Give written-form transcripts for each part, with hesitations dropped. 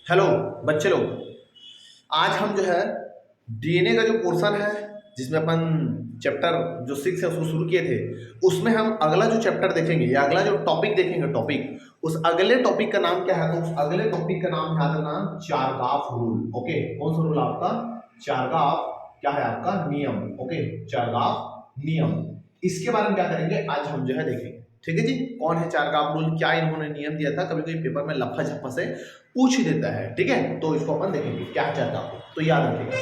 Hello बच्चे लोग, आज हम जो है डीएनए का जो पोर्शन है जिसमें अपन चैप्टर जो 6 है उसको शुरू किए थे, उसमें हम अगला जो चैप्टर देखेंगे या अगला जो टॉपिक देखेंगे टॉपिक उस अगले टॉपिक का नाम क्या है। तो उस अगले टॉपिक का नाम याद रखना, चारगाफ रूल। ओके, कौन सा रूल आपका? चारगाफ क्या है आपका? नियम। ओके, चारगाफ नियम, इसके बारे में क्या करेंगे आज हम जो है देखेंगे। ठीक है जी, कौन है चारगाफ रूल, क्या इन्होंने नियम दिया था, कभी कभी पेपर में लफा झप्पा से पूछ ही देता है। ठीक है, तो इसको अपन देखेंगे क्या है चारगाफ। तो याद रखिएगा,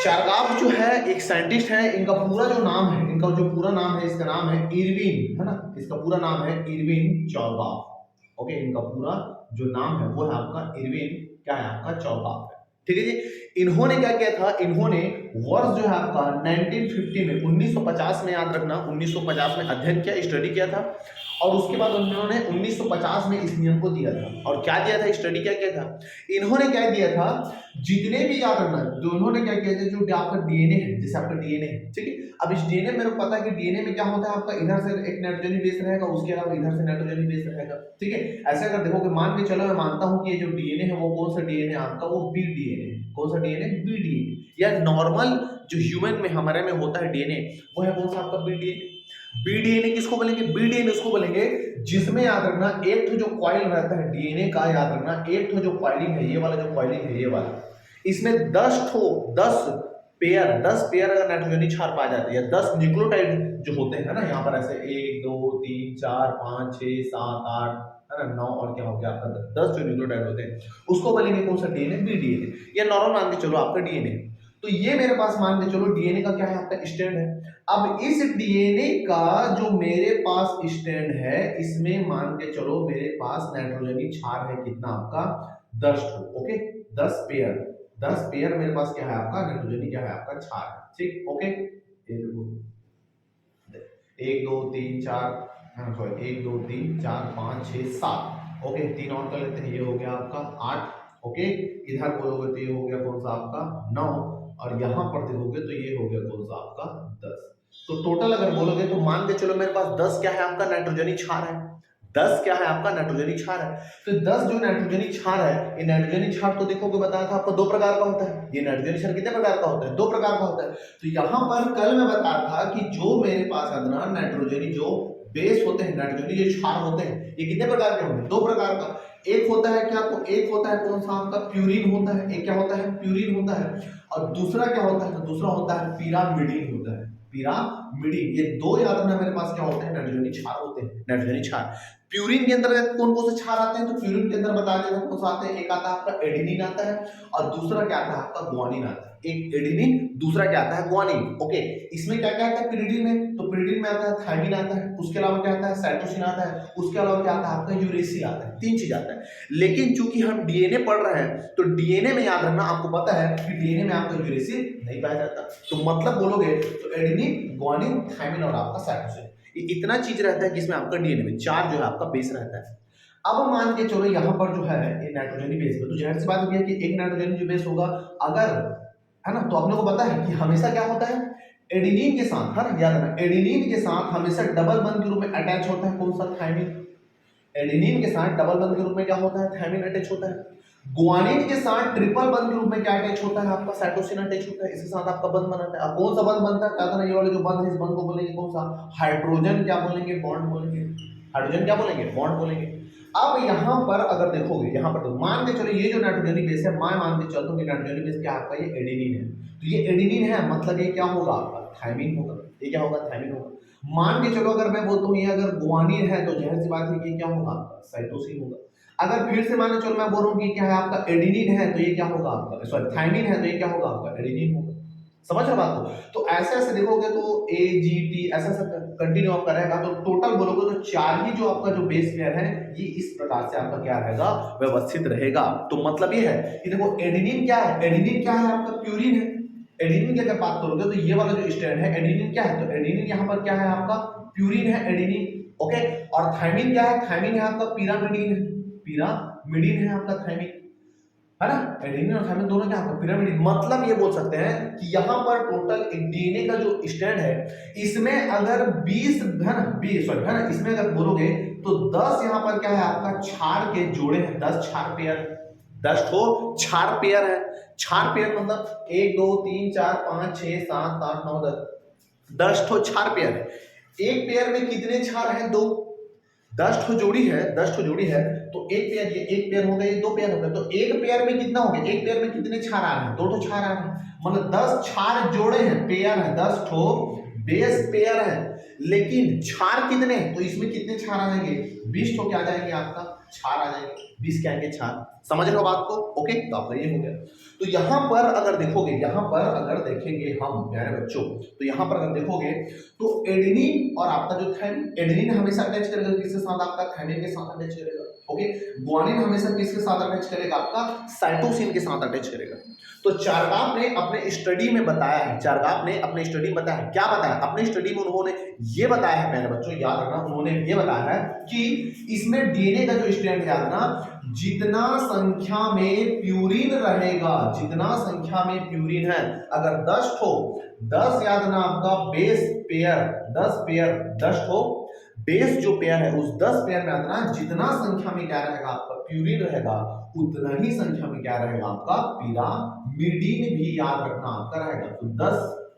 चारगाफ जो है एक साइंटिस्ट है, इनका पूरा जो नाम है, इनका जो पूरा नाम है, इसका नाम है इरविन, है ना। इसका पूरा नाम है इरविन चारगाफ। ओके, इनका पूरा जो नाम है वो है आपका इरविन, क्या है आपका? चारगाफ है। ठीक है जी, इन्होंने क्या किया था, इन्होंने वर्ष जो है आपका 1950 में 1950 में, याद रखना 1950 में अध्ययन किया, स्टडी किया था। और उसके बाद उन्होंने 1950 में इस नियम को दिया था। और क्या दिया था, स्टडी क्या किया था इन्होंने, क्या दिया था, जितने भी, याद रखना, जो इन्होंने क्या किया था, जो आपका डीएनए है, जैसे आपका डीएनए है, ठीक है। अब इस डीएनए मेरे को पता है कि डीएनए में क्या होता है आपका, इधर से एक नाइट्रोजन बेस रहेगा, उसके अलावा इधर से नाइट्रोजन बेस रहेगा। ठीक है, ऐसे अगर देखोगे, मान के चलो मैं मानता हूं कि ये जो डीएनए है वो कौन सा डीएनए आपका, वो बी डीएनए। कौन सा डीएनए? B DNA. या नॉर्मल जो ह्यूमन में हमारे में होता है डीएनए, वो है कौन सा आपका? B DNA. बी डीएनए किसको बोलेंगे? बी डीएनए उसको बोलेंगे जिसमें, याद रखना, एक तो जो कॉइल रहता है डीएनए का, याद रखना, एक तो जो कॉइलिंग है, ये वाला जो कॉइलिंग है, ये वाला, इसमें 10 पेयर अगर नाइट्रोजनी क्षार पाए जाते हैं, या 10 न्यूक्लियोटाइड जो होते हैं ना, यहाँ पर ऐसे 1 2 3 4 5 6 7 8, है ना, 9, और क्या हो गया आपका 10 जो न्यूक्लियोटाइड होते हैं, उसको बोलेंगे कौन सा? DNA, B DNA. या नॉर्मल मान के चलो आपका डीएनए। तो ये मेरे पास मान के चलो डीएनए का क्या है आपका? स्टैंड है। अब इस डीएनए का जो मेरे पास स्टैंड है, इसमें मान के चलो मेरे पास नाइट्रोजनी क्षार है कितना आपका? 10 ठो। ओके, 10 पेयर, 10 पेयर मेरे पास क्या है आपका? नाइट्रोजनी क्या है आपका? क्षार है। ठीक, ओके, ये देखो, 1 2 3 4, सॉरी 1 2 3 4 5 6 7। ओके, 3 और कर लेते हैं, ये हो गया आपका 8। ओके, इधर बोलोगे तो ये हो गया कौन सा आपका? 9। और यहां पर देखोगे तो ये हो गया कौन सा आपका? 10। तो टोटल अगर बोलोगे तो मान के चलो मेरे पास 10 क्या है आपका? नाइट्रोजनी क्षार है। 10 क्या है आपका? नाइट्रोजनी क्षार है। तो 10 जो नाइट्रोजनी क्षार है, ये नाइट्रोजनी क्षार तो देखोगे बताया था आपको 2 प्रकार का होता है। ये नाइट्रोजनी क्षार कितने प्रकार का होता है? 2 प्रकार का होता है। तो यहाँ पर कल मैं बताया था कि जो मेरे पास है नाइट्रोजनी जो बेस होते हैं, नाइट्रोजनी जो क्षार होते हैं, ये कितने प्रकार के होंगे? 2 प्रकार का। एक होता है क्या, तो एक होता है कौन सा आपका? प्यूरिन होता है। एक क्या होता है? प्यूरिन होता है। और दूसरा क्या होता है? तो दूसरा होता है पिरामिडीन होता है। पिरामिडीन, ये 2 याद रखना मेरे पास क्या होते हैं? नाइट्रोजनी क्षार होते हैं। नाइट्रोजनी क्षार। प्यूरिन के अंदर कौन कौन से क्षार आते हैं? तो प्यूरिन के अंदर बता देता हूं कौन सा आते हैं। एक आता है आपका एडेनिन आता है, और दूसरा क्या आता है आपका? ग्वानिन आता है। एक एडेनिन, दूसरा क्या आता है? ग्वानिन। ओके, इसमें क्या क्या आता है पिरिडिन में? तो पिरिडिन में आता है थायमिन आता है, उसके अलावा क्या आता है? साइटोसिन आता है, उसके अलावा क्या आता है आपका? यूरेसिल आता है। 3 चीज आता है। लेकिन चूंकि हम डीएनए पढ़ रहे हैं, तो डीएनए में याद रखना, आपको पता है कि डीएनए में आपका यूरेसिल नहीं पाया जाता। तो मतलब बोलोगे तो एडेनिन, ग्वानिन, थायमिन और आपका साइटोसिन, ये इतना चीज रहता है कि इसमें आपका डीएनए में 4 जो है आपका बेस रहता है। अब मान के चलो यहाँ पर जो है ये नाइट्रोजनी बेस है, तो जाहिर सी बात हो गया कि एक नाइट्रोजनी जो बेस होगा, अगर, है ना, तो अपने को पता है कि हमेशा क्या होता है? एडेनिन के साथ, है ना, याद रखना, एडेनिन के साथ हमेशा डबल बंध के रूप में अटैच होता है कौन सा? थायमिन। एडेनिन के साथ डबल बंध के रूप में क्या होता है? थायमिन अटैच होता है। ग्वानिन के साथ ट्रिपल बंध के रूप में क्या अटैच होता है आपका? साइटोसिन अटैच होता है। इसके साथ आपका बंध बनाता है। अब कौन सा बंध बनता है? कहता ना, ये वाले जो बंध है, इस बंध को बोलेंगे कौन सा? हाइड्रोजन क्या बोलेंगे? बॉन्ड बोलेंगे। हाइड्रोजन क्या बोलेंगे? बॉन्ड बोलेंगे। अब यहाँ पर अगर देखोगे, यहाँ पर तो मान के चलो ये जो नाइट्रोजनी बेस है, मैं मान के चलता हूँ कि नाइट्रोजनी बेस क्या आपका? ये एडेनिन है। तो ये एडेनिन है, मतलब ये क्या होगा आपका? थायमिन होगा। ये क्या होगा? थायमिन होगा। मान के चलो अगर मैं बोलता हूँ ये अगर ग्वानिन है, तो जाहिर सी बात है कि क्या होगा आपका? साइटोसिन होगा। अगर फिर से मान के चलो मैं बोल रहा हूँ कि क्या है आपका? एडेनिन है, तो ये क्या होगा आपका? सॉरी, थायमिन है, तो ये क्या होगा आपका? एडेनिन होगा। समझ रहे हो बात को? तो ऐसे ऐसे देखोगे तो ए जी टी ऐसा सब कंटिन्यू आपका रहेगा। तो टोटल बोलोगे तो 4 ही जो आपका जो बेस पेयर है, ये इस प्रकार से आपका क्या रहेगा? व्यवस्थित रहेगा। तो मतलब ये है कि देखो, एडेनिन क्या है? एडेनिन क्या है आपका? प्यूरिन है। एडेनिन की अगर बात करोगे तो ये वाला जो स्टैंड है, एडेनिन क्या है? तो एडेनिन यहाँ पर क्या है आपका? प्यूरिन है, एडेनिन। ओके, और थायमिन क्या है? थायमिन है आपका पिरामिडीन है। पिरामिडीन है आपका थायमिन, है ना। एडेनिन और थायमिन दोनों क्या आपका? पिरामिडीन। मतलब ये बोल सकते हैं कि यहाँ पर टोटल एक डीएनए का जो स्टैंड है, इसमें अगर 20, है ना, 20, सॉरी, है ना, इसमें अगर बोलोगे तो 10 यहाँ पर क्या है आपका? क्षार के जोड़े हैं, 10 क्षार पेयर। 10 ठो क्षार पेयर है। क्षार पेयर मतलब 1 2 3 4 5 6 7 8 9 10 ठो क्षार पेयर है। एक पेयर में कितने क्षार हैं? 2। 10 ठो जोड़ी है, 10 ठो जोड़ी है तो एक पेयर, ये एक पेयर हो गया, ये 2 पेयर हो गया, तो एक पेयर में कितना हो गया? एक पेयर में कितने क्षार आ रहे हैं? 2 ठो क्षार आ रहे हैं, मतलब 10 क्षार जोड़े हैं, पेयर है, 10 ठो बेस पेयर है, लेकिन क्षार कितने? तो इसमें कितने क्षार आ जाएंगे? 20 ठो क्या आ जाएंगे आपका? क्षार आ जाएंगे। 20 क्या आएंगे? क्षार। समझ रहे हो बात को? ओके, तो आपका ये हो गया। तो यहां पर अगर देखोगे, यहां पर अगर देखेंगे हम प्यारे बच्चों, तो यहां पर अगर देखोगे तो एडेनिन और आपका जो थायमिन, एडेनिन हमेशा अटैच करेगा किसके साथ? आपका थायमिन के साथ अटैच करेगा। ओके, ग्वानिन हमेशा किसके साथ अटैच करेगा? आपका साइटोसिन के साथ अटैच करेगा। तो चारगाफ ने अपने स्टडी में बताया है, चारगाफ ने अपने स्टडी में बताया है, क्या बताया? अपने स्टडी में उन्होंने ये बताया है प्यारे बच्चों, याद रखना, उन्होंने ये बताया है कि इसमें डीएनए का जो स्ट्रैंड है, याद रखना, जितना संख्या में प्यूरिन रहेगा, जितना संख्या में प्यूरिन है, अगर 10 ठो, 10 याद रखना आपका बेस पेयर, 10 पेयर, 10 ठो बेस जो पेयर है, उस 10 पेयर में याद रखना जितना संख्या में क्या रहेगा? आपका प्यूरिन रहेगा, उतना ही संख्या में क्या रहेगा? आपका पिरामिडिन भी याद रखना आपका रहेगा। तो 10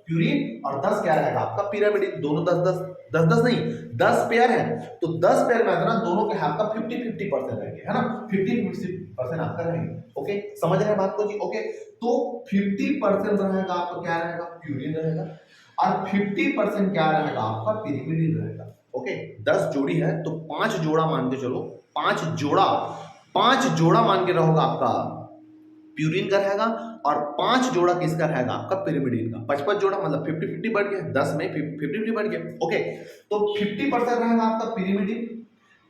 प्यूरिन और 10 क्या रहेगा? आपका पिरामिडिन, दोनों 10 नहीं, 10 पेयर है, तो 10 पेयर में ना दोनों के आपका 50-50% रहेंगे, है ना, 50-50% आपका रहेंगे। ओके, समझ रहे हैं बात को जी? ओके, तो 50% रहेगा आपका क्या रहेगा? प्यूरिन रहेगा, और 50% क्या रहेगा? आपका पिरामिडिन रहेगा। ओके, 10 जोड़ी है तो 5 जोड़ा मान के चलो, 5 जोड़ा मान के रहोगा आपका प्यूरिन का रहेगा, और 5 जोड़ा किसका रहेगा? आपका पिरामिडिन का। 55 जोड़ा मतलब 50-50 बढ़ गया, 10 में 50-50 बढ़ गया। ओके, तो 50% रहेगा आपका पिरामिडिन,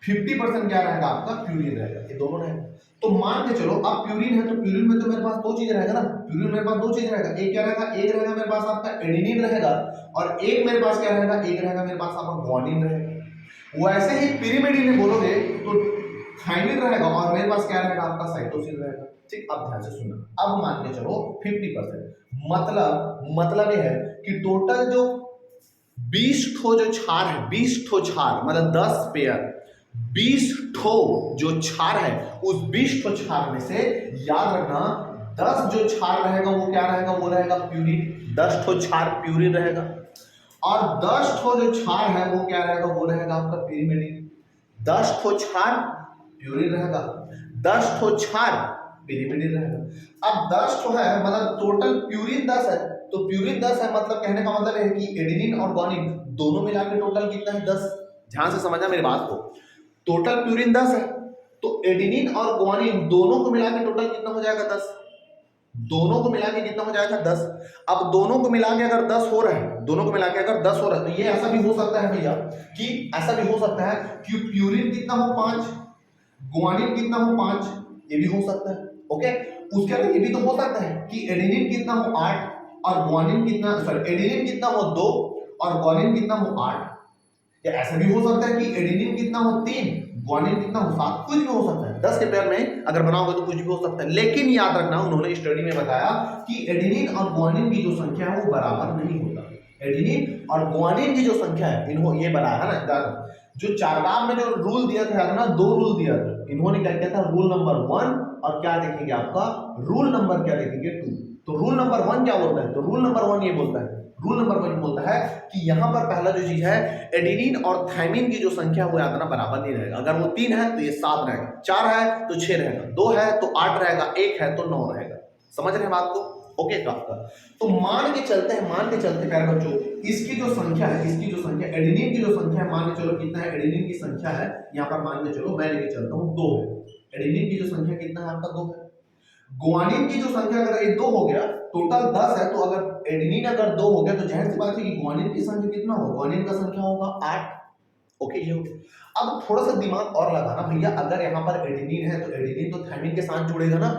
50% क्या रहेगा? आपका प्यूरिन रहेगा, ये दोनों रहेगा। तो मान के चलो अब प्यूरिन है, तो प्यूरिन में तो मेरे पास 2 चीज रहेगा ना, प्यूरिन मेरे पास 2 चीज रहेगा, एक क्या रहेगा? एक रहेगा मेरे पास आपका एडेनिन रहेगा, और एक मेरे पास क्या रहेगा? एक रहेगा मेरे पास आपका ग्वानिन रहेगा। वैसे ही पिरामिडिन में बोलोगे तो थायमिन रहेगा, और मेरे पास क्या रहेगा? आपका साइटोसिन रहेगा। ठीक, अब ध्यान से सुनना, अब मान के चलो 50%, मतलब ये है कि टोटल जो 20 ठो जो क्षार है, 20 ठो क्षार मतलब 10 पेयर, 20 ठो जो क्षार है, उस 20 ठो क्षार में से याद रखना 10 जो क्षार रहेगा वो क्या रहेगा? वो रहेगा प्यूरिन, 10 ठो क्षार प्यूरिन रहेगा, और 10 ठो जो क्षार है वो क्या रहेगा? वो रहेगा आपका पिरिमिडिन। 10 ठो क्षार प्यूरिन रहेगा, 10 ठो क्षार पिरिमिडिन रहेगा। अब 10 ठो है मतलब टोटल प्यूरिन 10 है, तो प्यूरिन 10 है मतलब कहने का मतलब है कि एडेनिन और ग्वानिन दोनों मिला के टोटल कितना है? 10। ध्यान से समझना मेरी बात को, टोटल प्यूरिन 10 है, तो एडेनिन और ग्वानिन दोनों को मिला के टोटल कितना हो जाएगा? 10। दोनों को मिला के कितना हो जाएगा? 10। अब दोनों को मिला के अगर 10 हो रहा है, दोनों को मिला के अगर 10 हो रहा है, तो ये ऐसा भी हो सकता है भैया कि ऐसा भी हो सकता है कि प्यूरिन कितना हो? 5, ग्वानिन कितना हो? 5, ये भी हो सकता है। ओके, उसके बाद ये भी तो हो सकता है कि एडेनिन कितना हो? 8, और ग्वानिन कितना, सॉरी, एडेनिन कितना हो? 2, और ग्वानिन कितना हो? 8। या ऐसा भी हो सकता है कि एडेनिन कितना हो? 3, ग्वानिन कितना हो? 7, कुछ भी हो सकता है। 10 के पेयर में अगर बनाओगे तो कुछ भी हो सकता है, लेकिन याद रखना उन्होंने स्टडी में बताया कि एडेनिन और ग्वानिन की जो संख्या है वो बराबर नहीं होता। एडेनिन और ग्वानिन की जो संख्या है, इन्होंने ये बताया है ना, जो चारगाम में जो रूल दिया था ना, 2 रूल दिया था, इन्होंने क्या किया था? रूल नंबर 1 और क्या देखेंगे आपका? रूल नंबर क्या देखेंगे? 2। तो रूल नंबर 1 क्या बोलता है? तो रूल नंबर 1 ये बोलता है, रूल नंबर 1 बोलता है कि यहां पर पहला जो चीज है, एडेनिन और थायमिन की जो संख्या वो याद रखना बराबर नहीं रहेगा। अगर वो 3 है तो ये 7 रहेगा, 4 है तो 6 रहेगा, 2 है तो 8 रहेगा, 1 है तो 9 रहेगा। समझ रहे हैं बात को? ओके, तो मान के चलते प्यारे बच्चों, इसकी जो संख्या है, इसकी जो संख्या एडेनिन की जो संख्या है, मान के चलो कितना है? एडेनिन की संख्या है यहाँ पर, मान के चलो मैं लेके चलता हूँ 2 है। एडेनिन की जो संख्या कितना है आपका? 2 है। ग्वानिन की जो संख्या अगर ये 2 हो गया, टोटल 10 है, तो अगर एडेनिन अगर 2 हो गया तो जाहिर सी बात है कि ग्वानिन की संख्या कितना होगा? ग्वानिन का संख्या होगा 8। ओके, ये हो गया। अब थोड़ा सा दिमाग और लगाना भैया, अगर यहाँ पर एडेनिन है तो एडेनिन तो थायमिन के साथ जुड़ेगा ना।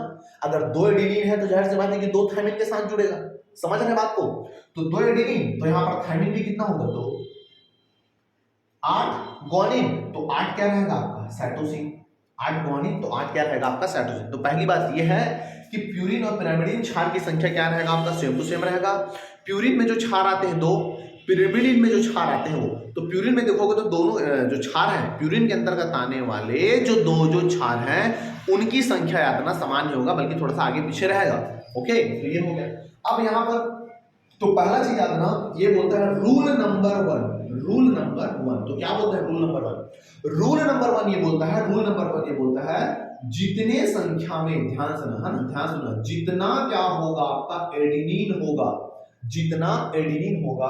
अगर 2 एडेनिन है तो जाहिर सी बात है कि 2 थायमिन के साथ जुड़ेगा। समझ रहे हैं बात को? तो 2 एडेनिन तो यहाँ पर थायमिन भी कितना होगा? 2, 8 ग्वानिन तो 8 क्या रहेगा आपका? साइटोसिन। 8 ग्वानिन तो 8 क्या रहेगा आपका? साइटोसिन। तो पहली बात यह है कि प्यूरिन और पिरामिडिन क्षार की संख्या क्या रहेगा आपका? सेम टू सेम रहेगा। प्यूरिन में जो क्षार आते हैं 2, पिरामिडिन में जो क्षार आते हैं वो तो प्यूरिन में देखोगे तो दोनों जो क्षार हैं प्यूरिन के अंतर्गत आने वाले जो क्षार हैं उनकी संख्या याद रखना समान नहीं होगा, बल्कि थोड़ा सा आगे पीछे रहेगा। ओके, तो ये हो गया। अब यहाँ पर तो पहला चीज याद रखना, ये बोलता है rule number one. Rule number one तो क्या बोलता है? Rule number one. Rule number one ये बोलता है, रूल नंबर वन ये बोलता है जितने संख्या में, ध्यान सुना है ना, ध्यान सुना, जितना क्या होगा आपका एडिनिन होगा, जितना एडिनिन होगा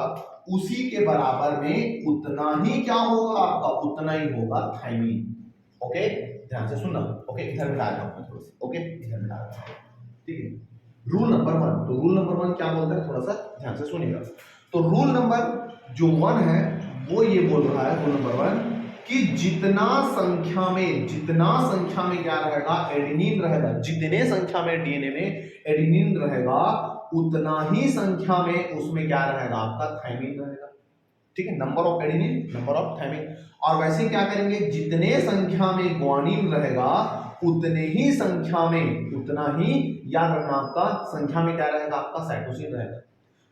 उसी के बराबर में उतना ही क्या होगा आपका, उतना ही होगा थाइमिन। ओके, ध्यान से सुनना। ओके, इधर मिला रहा हूं थोड़ा सा। ओके, इधर मिला रहा हूं, ठीक है। रूल नंबर वन, तो रूल नंबर वन क्या बोलता है, थोड़ा सा ध्यान से सुनिएगा। तो रूल नंबर जो वन है वो ये बोल रहा है, रूल नंबर वन, कि जितना संख्या में क्या रहेगा, एडिनिन रहेगा, जितने संख्या में डीएनए में एडिनिन रहेगा उतना ही संख्या में उसमें क्या रहेगा आपका, थाइमिन रहेगा। ठीक है, number of adenine, number of thymine. और वैसे क्या करेंगे, जितने संख्या में ग्वानिन रहेगा उतने ही संख्या में, उतना ही याद रखना आपका संख्या में क्या रहेगा आपका, साइटोसिन रहेगा।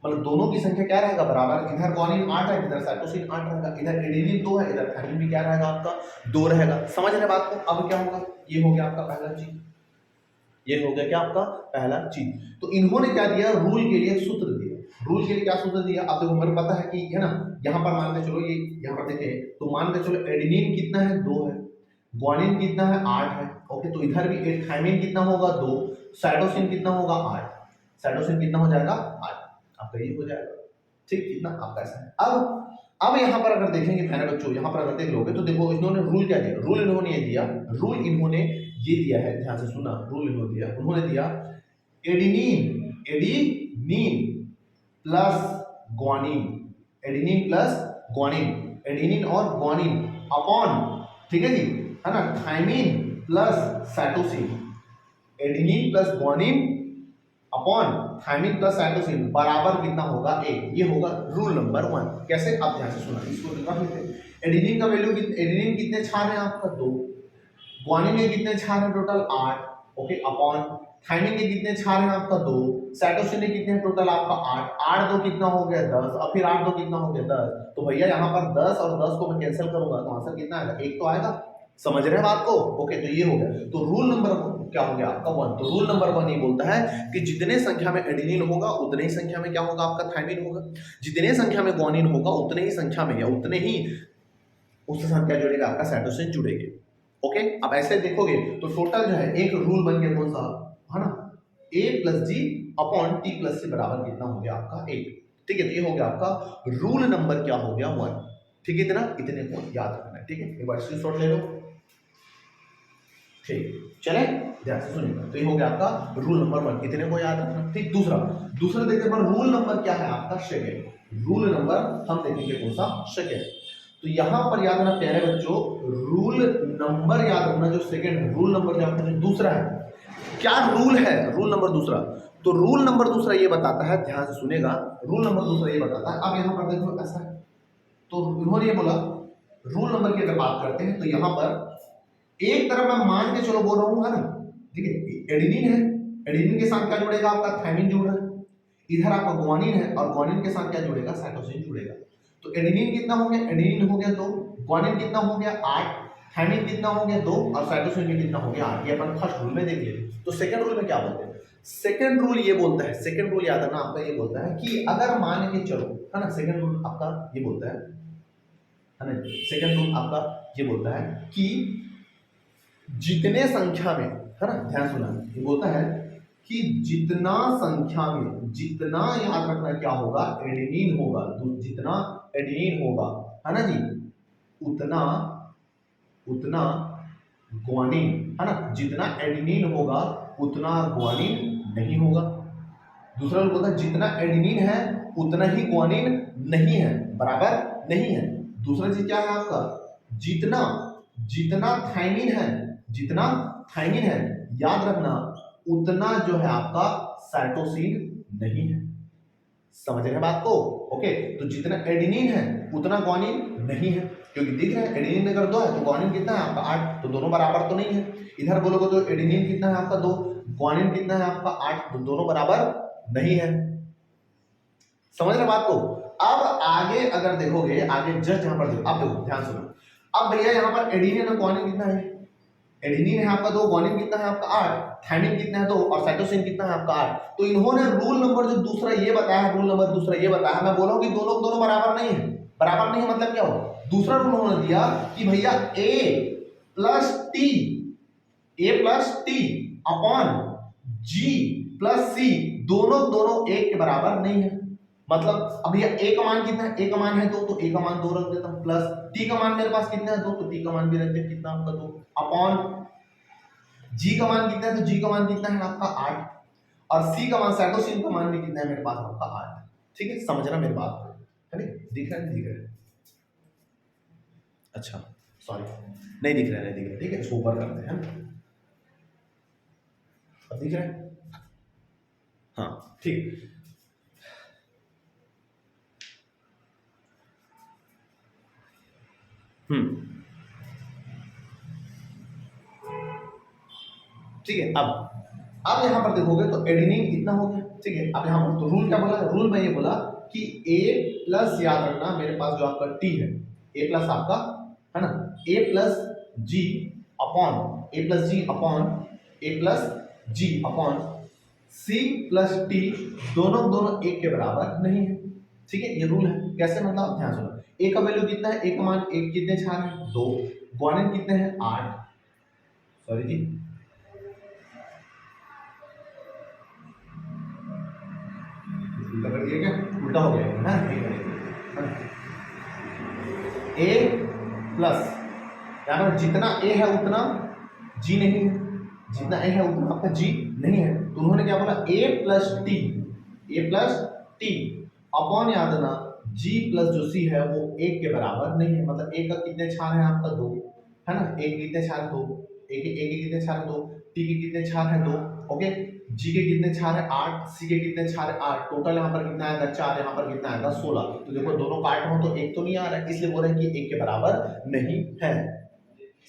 मतलब दोनों की संख्या क्या रहेगा, बराबर। इधर ग्वानिन 8 है, इधर साइटोसिन 8 रहेगा, इधर एडेनिन 2 है, इधर थाइमिन भी क्या रहेगा आपका, 2 रहेगा। समझ रहे बात को? अब क्या होगा, ये हो गया आपका पहला चीज, ये हो गया क्या आपका पहला चीज। तो इन्होंने क्या दिया, रूल के लिए सूत्र दिया। रूल के लिए क्या सूत्र दिया, आप देखो मेरे पता है कि है ना, यहाँ पर मान के चलो, ये यहाँ पर देखें तो मान के चलो एडेनिन कितना है, 2 है, ग्वानिन कितना है, 8 है। ओके, तो इधर भी थाइमिन कितना होगा, 2, साइटोसिन कितना होगा, 8, साइटोसिन कितना हो जाएगा, 8, आपका ये हो जाएगा। ठीक, कितना आपका ऐसा है। अब यहाँ पर अगर देखेंगे प्यारे बच्चों, यहाँ पर अगर देख लोगे तो देखो इन्होंने रूल क्या दिया, रूल इन्होंने ये दिया, रूल इन्होंने ये दिया है, ध्यान से सुना, रूल इन्होंने दिया, उन्होंने दिया adenine plus guanine, adenine plus guanine, adenine और ग्वानिन अपॉन, ठीक है जी, है ना, thymine plus cytosine, adenine plus guanine upon thymine plus cytosine बराबर कितना होगा, 1। ये होगा रूल नंबर 1। कैसे, आप ध्यान से सुना, इसको रख लेते हैं। एडिनिन का वैल्यू, एडिनिन कितने क्षार है आपका, 2, ग्वानिन में कितने क्षार है टोटल, 8। ओके, अपॉन थाइमिन के कितने क्षार है आपका, 2, साइटोसिन के कितने टोटल आपका, 8, 8 2 कितना हो गया, 10, और फिर 8 2 कितना हो गया, 10। तो भैया यहाँ पर 10 और 10 को मैं कैंसिल करूंगा तो आंसर कितना आएगा, 1 तो आएगा। समझ रहे हैं बात को? ओके, तो ये हो गया। तो रूल नंबर क्या हो गया आपका, 1। तो रूल नंबर 1 ये बोलता है कि जितने संख्या में एडेनिन होगा उतने ही संख्या में क्या होगा आपका, थाइमिन होगा, जितने संख्या में ग्वानिन होगा उतने ही संख्या में, या उतने ही उसके साथ क्या जुड़ेगा आपका, साइटोसिन जुड़ेंगे। ओके, अब ऐसे देखोगे तो टोटल जो है एक रूल बन गया, कौन सा, है ना, a plus G upon T plus C बराबर कितना हो गया आपका, 1। ठीक है, तो ये हो गया आपका रूल नंबर क्या हो गया, 1। ठीक है, इतने को याद रखना है। ठीक है, एक बार स्क्रीनशॉट ले लो। ठीक, चले ध्यान से सुनिएगा। तो ये हो गया आपका रूल नंबर 1, इतने को याद रखना। ठीक, दूसरा देखते हैं रूल नंबर क्या है आपका, सेकेंड। रूल नंबर हम देखेंगे कौन सा, सेकेंड। तो यहां पर याद रखना प्यारे बच्चों, रूल नंबर याद रखना जो सेकेंड है, रूल नंबर जो आपका जो दूसरा है, क्या रूल है रूल नंबर दूसरा। तो रूल नंबर दूसरा ये बताता है, ध्यान से सुनेगा, रूल नंबर दूसरा ये बताता है। अब यहां पर देखो ऐसा है, तो इन्होंने ये बोला रूल नंबर की अगर बात करते हैं तो यहां पर एक तरफ मैं मान के चलो बोल रहा हूं, है ना, ठीक है, एडेनिन है, एडेनिन के साथ क्या जुड़ेगा आपका, थाइमिन जुड़ रहा है, इधर आपका ग्वानिन है और ग्वानिन के साथ क्या जुड़ेगा, साइटोसिन जुड़ेगा। तो एडेनिन कितना हो गया, एडेनिन हो गया 2, ग्वानिन कितना हो गया 8, थाइमिन कितना हो गया 2 और साइटोसिन में कितना हो गया 8। ये अपन फर्स्ट रूल में देख लिए। तो सेकंड रूल में क्या बोलते हैं, सेकंड रूल ये बोलता है, सेकंड रूल याद है ना आपका, ये बोलता है कि अगर मान के चलो, है ना, सेकंड रूल आपका ये बोलता है ना, सेकंड रूल आपका ये बोलता है कि जितने संख्या में, है ना, ध्यान सुना, ये बोलता है कि जितना संख्या में, जितना याद रखना क्या होगा, एडेनिन होगा, जितना एडेनिन होगा, है ना जी, उतना ग्वानिन, है ना, जितना एडेनिन होगा उतना ग्वानिन नहीं होगा। दूसरा रूल बोलता है जितना एडेनिन है उतना ही ग्वानिन नहीं है, बराबर नहीं है। दूसरा चीज क्या है आपका, जितना थाइमिन है, याद रखना उतना जो है आपका साइटोसिन नहीं है। समझ रहे हैं बात को? ओके, तो जितना एडेनिन है उतना ग्वानिन नहीं है, क्योंकि दिख रहा है एडेनिन अगर 2 है तो ग्वानिन कितना है आपका 8, तो दोनों बराबर तो नहीं है। इधर बोलोगे तो एडेनिन कितना है आपका 2, ग्वानिन कितना है आपका 8, तो दोनों बराबर नहीं है। समझ रहे बात को। अब आगे अगर देखोगे, आगे जस्ट यहाँ पर देखो, अब देखो ध्यान सुनो। अब भैया यहाँ पर एडेनिन और ग्वानिन कितना है, एडेनिन है आपका 2, ग्वानिन कितना है आपका 8, थायमिन कितना है 2 और साइटोसिन कितना है आपका 8। तो इन्होंने रूल नंबर जो दूसरा ये बताया है, रूल नंबर दूसरा ये बताया, मैं बोला हूं कि दोनों दोनों बराबर नहीं है। बराबर नहीं है मतलब क्या हो, दूसरा रूल उन्होंने दिया कि भैया A plus T upon G plus C दोनों एक के बराबर नहीं है। मतलब अब भैया A का मान कितना है, A का मान है 2, तो A का मान 2 रख देता हूं, प्लस T का मान मेरे पास कितना है 2, तो T का मान भी रख देते, कितना आपका 2, अपॉन G का मान कितना है, तो G का मान कितना है आपका 8, और C का मान साइटोसिन का मान भी कितना है मेरे पास आपका 8। ठीक है, समझना मेरी बात को, है नहीं दिख रहा है, नहीं दिख रहा है, अच्छा सॉरी नहीं दिख रहा है, ठीक है, इसको ऊपर करते हैं, अब दिख रहा है, हाँ ठीक। ठीक है। अब यहां पर देखोगे तो एडेनिन कितना हो गया, ठीक है। अब यहां पर तो रूल क्या बोला, रूल में ये बोला कि A प्लस, याद रखना मेरे पास जो आपका T है, A प्लस आपका है ना, A plus G upon A plus G upon C plus T दोनों एक के बराबर नहीं है। ठीक है, ये रूल है। कैसे मतलब, ध्यान सुनो। A का वैल्यू कितना है, A का मान एक कितने क्षार है 2, ग्वानिन कितने हैं 8, सॉरी जी उल्टा कर दिया क्या, उल्टा हो गया है ना, A प्लस, यहाँ पर जितना A है उतना G नहीं है, जितना A है उतना आपका G नहीं है, तो उन्होंने क्या बोला A प्लस टी अपॉन, याद रखना G प्लस जो C है वो एक के बराबर नहीं है। मतलब A का कितने क्षार है आपका 2, है ना, A के कितने क्षार 2, A के कितने क्षार 2, T के कितने क्षार है 2, ओके, G के कितने क्षार है 8, C के कितने क्षार है 8, टोटल यहाँ पर कितना आएगा 4, यहाँ पर कितना आएगा 16। तो देखो दोनों काट हो तो एक तो नहीं आ रहा है, इसलिए बोल रहे हैं कि एक के बराबर नहीं है।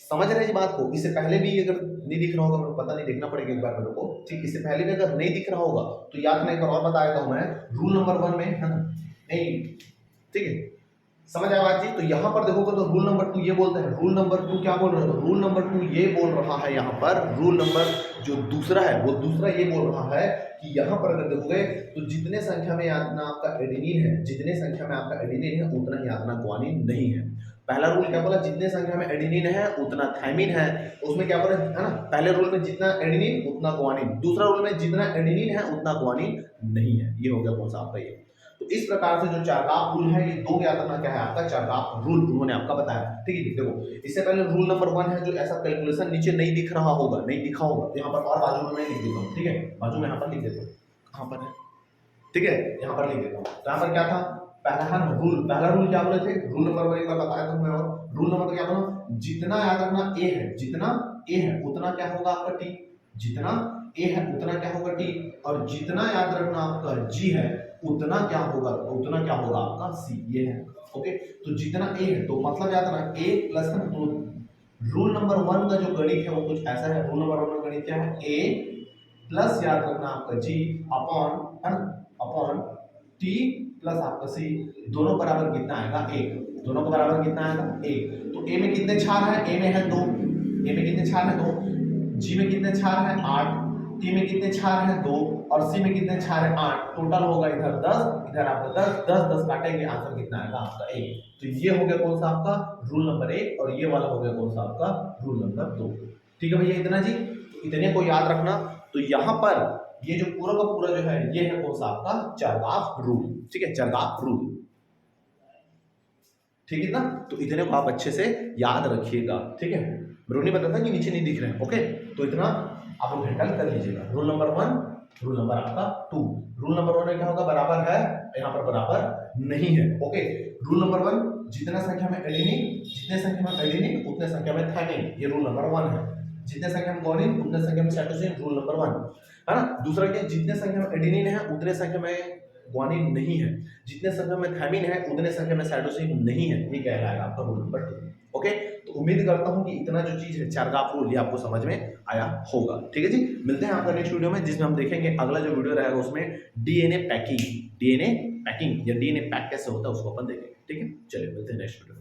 समझ रहे हैं इस बात को। इससे पहले भी अगर नहीं दिख रहा होगा, मेरे को पता नहीं, देखना पड़ेगा एक बार मेरे को, ठीक। इससे पहले भी अगर नहीं दिख रहा होगा तो याद मैं एक बार और बता देता हूं, मैं रूल नंबर 1 में, है ना, नहीं ठीक है, समझ आया बात जी। तो यहाँ पर देखोगे तो रूल नंबर 2 ये बोलता है, रूल नंबर 2 क्या बोल रहा है, तो रूल नंबर 2 ये बोल रहा है यहाँ पर, रूल नंबर जो दूसरा है वो दूसरा ये बोल रहा है कि यहाँ पर अगर देखोगे तो जितने संख्या में यातना आपका एडेनिन है, जितने संख्या में आपका एडेनिन है उतना ही यातना ग्वानिन नहीं है। पहला रूल क्या बोला, जितने संख्या में एडेनिन है उतना थायमिन है, उसमें क्या बोला है ना, पहले रूल में जितना एडेनिन उतना ग्वानिन, दूसरा रूल में जितना एडेनिन है उतना ग्वानिन नहीं है। ये हो गया कौन सा आपका ये। तो इस प्रकार से जो चार्गाफ रूल है, ये 2 यातना क्या है आपका चार्गाफ रूल उन्होंने आपका बताया। ठीक है, देखो इससे पहले रूल नंबर 1 है जो ऐसा कैलकुलेशन नीचे नहीं दिख रहा होगा, नहीं दिखा होगा, तो यहाँ पर और बाजू में मैं लिख देता हूँ, ठीक है, बाजू में यहाँ पर लिख देता हूँ, कहाँ पर है, ठीक है, यहाँ पर लिख देता हूँ। तो यहाँ पर क्या था, पहला है ना रूल, पहला रूल क्या बोले थे, रूल नंबर 1 एक बार बताया था मैं, और रूल नंबर क्या बोला, जितना याद रखना ए है, जितना ए है उतना क्या होगा आपका टी, जितना ए है उतना क्या होगा टी, और जितना याद रखना आपका जी है उतना क्या होगा आपका सी, ये है। ओके, तो जितना ए है तो मतलब याद रखना ए प्लस है ना, तो रूल नंबर 1 का जो गणित है वो कुछ ऐसा है। रूल नंबर 1 का गणित क्या है, ए प्लस याद रखना आपका जी अपॉन, है ना, अपॉन टी प्लस आपका सी, दोनों बराबर कितना आएगा 1, दोनों का बराबर कितना आएगा 1। तो ए में कितने क्षार है, ए में है 2, ए में कितने क्षार है 2, जी में कितने क्षार है 8, टी में कितने क्षार है 2, और सी में कितने क्षार है 8, टोटल होगा इधर 10, इधर आपका 10 काटेंगे, आंसर कितना आएगा आपका 1। तो ये हो गया कौन सा आपका रूल नंबर 1, और ये वाला हो गया कौन सा आपका रूल नंबर 2। ठीक है भैया, इतना जी, इतने को याद रखना। तो यहाँ पर ये जो पूरा का पूरा जो है ये है कौन सा आपका चार्गाफ रूल, ठीक है, चार्गाफ रूल, ठीक है ना। तो इतने को आप अच्छे से याद रखिएगा, ठीक है। मेरे को नहीं पता था कि नीचे नहीं दिख रहे हैं, ओके, तो इतना आप लोग हैंडल कर लीजिएगा। रूल नंबर 1, रूल नंबर आपका 2, रूल नंबर 1 में क्या होगा, बराबर है, यहाँ पर बराबर नहीं है, ओके। रूल नंबर 1, जितना संख्या में एडेनिन, जितने संख्या में एडेनिन उतने संख्या में थायमिन, ये रूल नंबर 1 है। जितने संख्या में ग्वानिन उतने संख्या में साइटोसिन, रूल नंबर 1 है ना। दूसरा क्या, जितने संख्या में एडेनिन है उतने संख्या में ग्वानिन नहीं है, जितने संख्या में थायमिन है उतने संख्या में साइटोसिन नहीं है, ये कहलाएगा आपका रूल नंबर 2। ओके, तो उम्मीद करता हूं कि इतना जो चीज है चार्गाफ रूल ये आपको समझ में आया होगा। ठीक है जी, मिलते हैं आपका नेक्स्ट वीडियो में, जिसमें हम देखेंगे अगला जो वीडियो रहेगा उसमें डीएनए पैकिंग, डीएनए पैकिंग या डीएनए पैक कैसे होता है उसको अपन देखेंगे। ठीक है? चलिए मिलते हैं नेक्स्ट वीडियो।